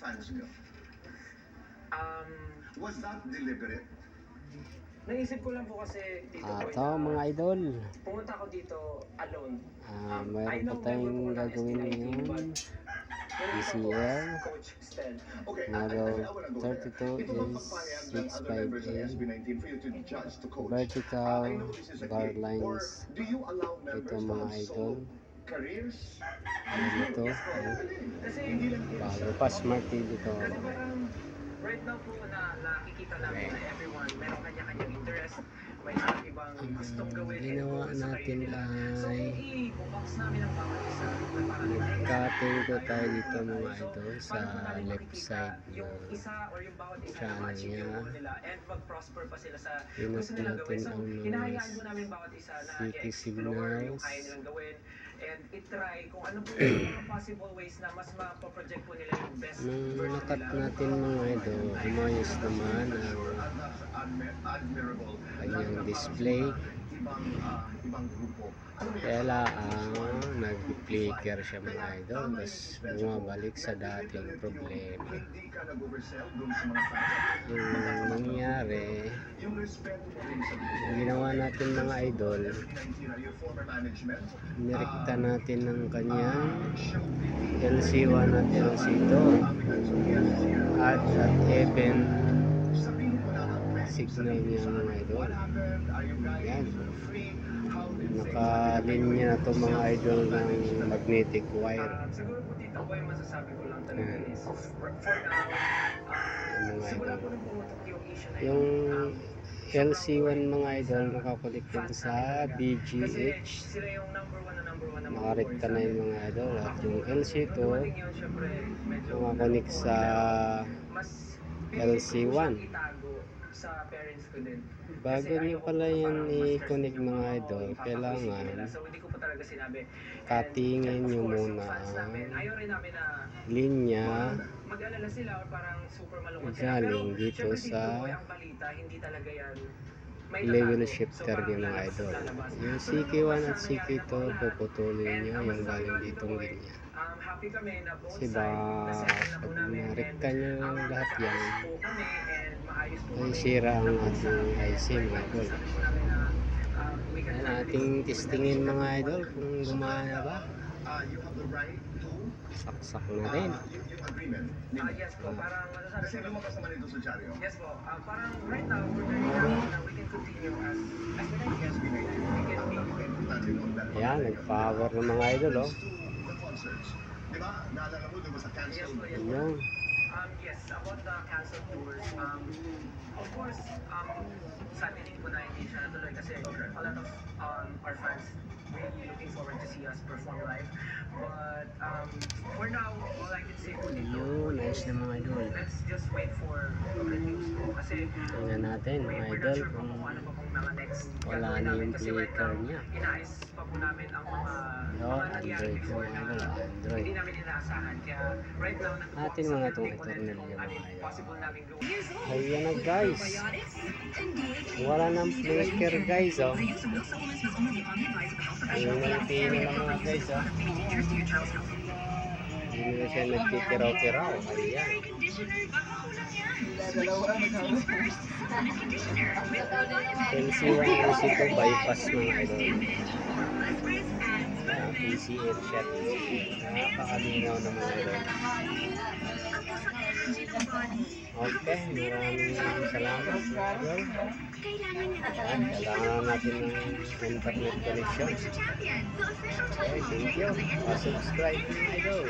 fans nyo? Um, Was that deliberate? Naisip ko lang po kasi Tito Boy Ito mga idol, pumunta ako dito alone. I mayroon know pa tayong member po ng gagawin SB19, ngayon. but nandito po ECL. as Coach Stel. Okay, Model I wanna go there. 32 Ito bang is pagpapayag ng other members ng 658. SB19 for you to judge, to coach? Vertical I know this is a bar game. Or lines. do you allow members Ito to mga have idol. solo careers? Ito, Kasi Hindi lang bago pa Smart TV to. Kasi parang right now po na nakikita namin na everyone meron kanya-kanyang interest, may iba't ibang gustong gawin. Ginawa natin So, ay i-box namin ang bawat isa na parang cutting ko tayo dito mga idol sa left side yung ng isa or yung bawat isa channel na ma-achieve yung niya. goal nila and mag-prosper pa sila sa Pinot gusto nilang gawin. natin So, ang mga hinahayaan mo namin bawat isa na city i-explore yung signals. kaya nilang gawin and i-try kung ano po yung mga possible ways na mas ma-project po nila yung best Nung version nakat nila. natin mga idol, umayos naman ang admirable. kanyang display. Ibang grupo. Kaya lang nag-flicker siya mga idol, tapos bumabalik sa dating problema. Hindi ka nag-oversell dun sa mga fans. Yung nangyari, Yung respeto mo rin sa grupo. yung ginawa natin mga idol, Your former management. nirekta natin ng kanyang LC1 at LC2 at even Sabihin mo na ang best. signal niya mga idol. What happened? Are you guys Yan. free? How did things Nakalinya na to mga idol ng magnetic wire. Siguro po Tito Boy, masasabi ko lang talaga Ayan. is for now, Yung mga simula idol. po nung pumutok yung issue na Yung yun, LC1 mga idol nakakonect din fans sa namin talaga. Kasi BGH. sila yung number one na Nakarekta na yung mga idol. At yung LC2 dumating yun, syempre, medyo nakakonect sa mas LC1. itago sa parents ko din. Bago Kasi nyo ayoko pala po yan parang ma-stress i-connect yung mga idol, ipapakisip kailangan nila. So hindi ko po talaga sinabi. And, cuttingin of nyo course, yung muna fans namin, ayaw rin namin na linya mag-alala sila or parang super malungkot sila. galing Pero, dito syempre, sa Tito Boy, ang balita, hindi talaga yan may level tatago. shifter So, niya mga parang idol. lalabas. Yung So, CK1 lumabas at na CK2 nangyari na po lahat. puputulin And, nyo ang yung masasabi galing ko, ditong Tito Boy, linya. happy kami na both Kasi side na-settle na po pag namin. narekta nyo lahat yan, Nakatapos po kami and maayos po ay kami. sira ang Tapos, ating IC mga idol. sabi po namin na, we can Yan finally ating move testingin forward. mga idol kung gumana ba. you have the right to Saksak na rin. yung agreement. Yes po, parang masasabi Kasi ko lumabas naman ito sa dyaryo. yes po, parang right now, we're very happy na we can continue as the SB19. We can be Importante noon dahil Ayan, nag-power ng mga idol oh. to the concerts. Di ba? Naalala mo, di ba sa yes cancel? po, yes po. Yun. Yes, about the canceled tours, of course, sad din po na hindi siya natuloy kasi a lot of our fans really looking forward to see us perform live. But for now, all I can say po dito Yun, nice na mga idol. let's just wait for good news po kasi Tingnan natin mga we're not idol sure po kung kung ano pa pong mga next wala gagawin na namin yung kasi right flicker now, niya. inaayos pa po namin ang mga No, nangyari Android before yung na mga idol, Android. hindi namin inaasahan. Kaya right now, nagpo-focus Atin mga kami itong ulit eternal kung yung ano mga yung idol. possible namin gawin. Ayan na guys. Wala nang flicker guys oh. Ayun na yung pino ng mga guys oh. Hindi na siya nagkikiraw-kiraw. Ayan. LC1, LC2 bypass mga idol. PCL shot. Napakalinaw ng mga idol. Okay, maraming salamat mga idol. Ayan, kailangan natin ng internet connection. Okay, thank you. Pa-subscribe mga idol.